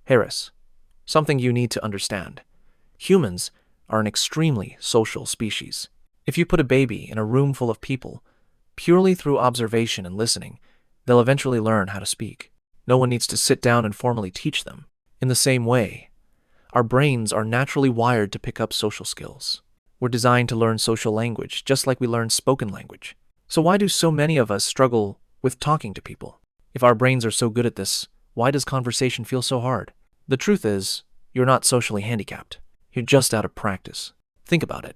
Harris, something you need to understand. Humans are an extremely social species. If you put a baby in a room full of people, purely through observation and listening, they'll eventually learn how to speak. No one needs to sit down and formally teach them. In the same way, our brains are naturally wired to pick up social skills. We're designed to learn social language, just like we learn spoken language. So why do so many of us struggle with talking to people? If our brains are so good at this, why does conversation feel so hard? The truth is, you're not socially handicapped. You're just out of practice. Think about it.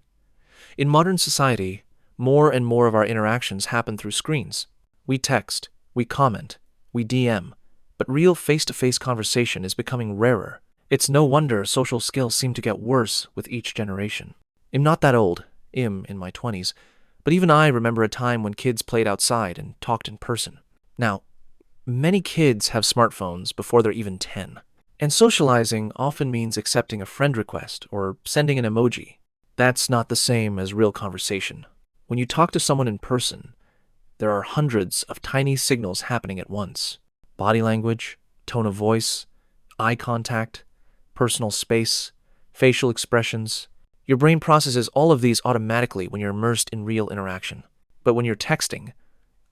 In modern society, more and more of our interactions happen through screens. We text, we comment, we DM, but real face-to-face conversation is becoming rarer. It's no wonder social skills seem to get worse with each generation. I'm not that old, I'm in my 20s, but even I remember a time when kids played outside and talked in person. Now, many kids have smartphones before they're even 10, and socializing often means accepting a friend request or sending an emoji. That's not the same as real conversation. When you talk to someone in person, there are hundreds of tiny signals happening at once. Body language, tone of voice, eye contact, personal space, facial expressions. Your brain processes all of these automatically when you're immersed in real interaction. But when you're texting,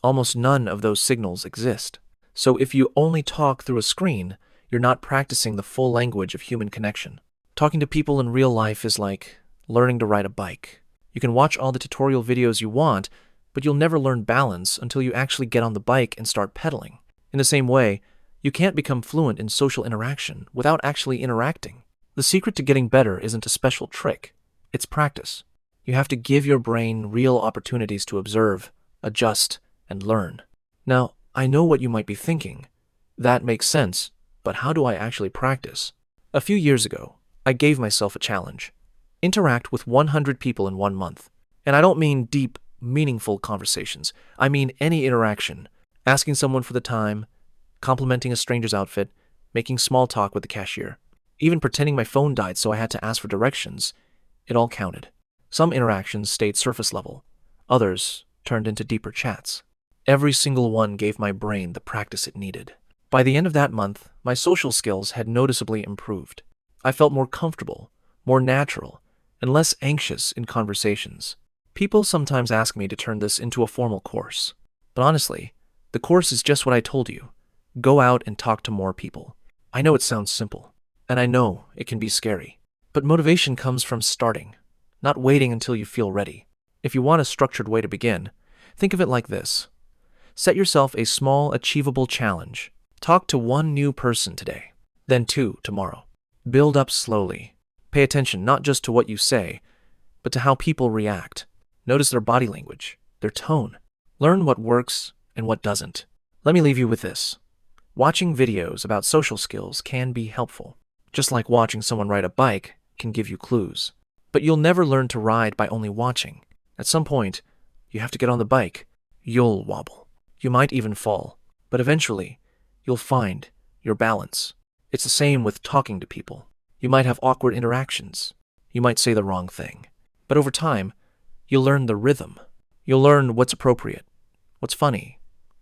almost none of those signals exist. So if you only talk through a screen, you're not practicing the full language of human connection. Talking to people in real life is like learning to ride a bike. You can watch all the tutorial videos you want, but you'll never learn balance until you actually get on the bike and start pedaling. In the same way, you can't become fluent in social interaction without actually interacting. The secret to getting better isn't a special trick. It's practice. You have to give your brain real opportunities to observe, adjust, and learn. Now, I know what you might be thinking. That makes sense, but how do I actually practice? A few years ago, I gave myself a challenge. Interact with 100 people in 1 month. And I don't mean deep, meaningful conversations. I mean any interaction. Asking someone for the time, complimenting a stranger's outfit, making small talk with the cashier. Even pretending my phone died so I had to ask for directions. It all counted. Some interactions stayed surface level. Others turned into deeper chats. Every single one gave my brain the practice it needed. By the end of that month, my social skills had noticeably improved. I felt more comfortable, more natural, and less anxious in conversations. People sometimes ask me to turn this into a formal course. But honestly, the course is just what I told you. Go out and talk to more people. I know it sounds simple, and I know it can be scary. But motivation comes from starting, not waiting until you feel ready. If you want a structured way to begin, think of it like this. Set yourself a small, achievable challenge. Talk to 1 new person today, then 2 tomorrow. Build up slowly. Pay attention not just to what you say, but to how people react. Notice their body language, their tone. Learn what works and what doesn't. Let me leave you with this. Watching videos about social skills can be helpful. Just like watching someone ride a bike can give you clues. But you'll never learn to ride by only watching. At some point, you have to get on the bike. You'll wobble. You might even fall. But eventually, you'll find your balance. It's the same with talking to people. You might have awkward interactions. You might say the wrong thing. But over time, you'll learn the rhythm. You'll learn what's appropriate, what's funny,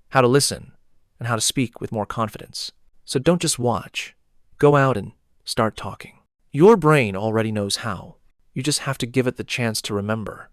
how to listen, and how to speak with more confidence. So don't just watch. Go out and start talking. Your brain already knows how. You just have to give it the chance to remember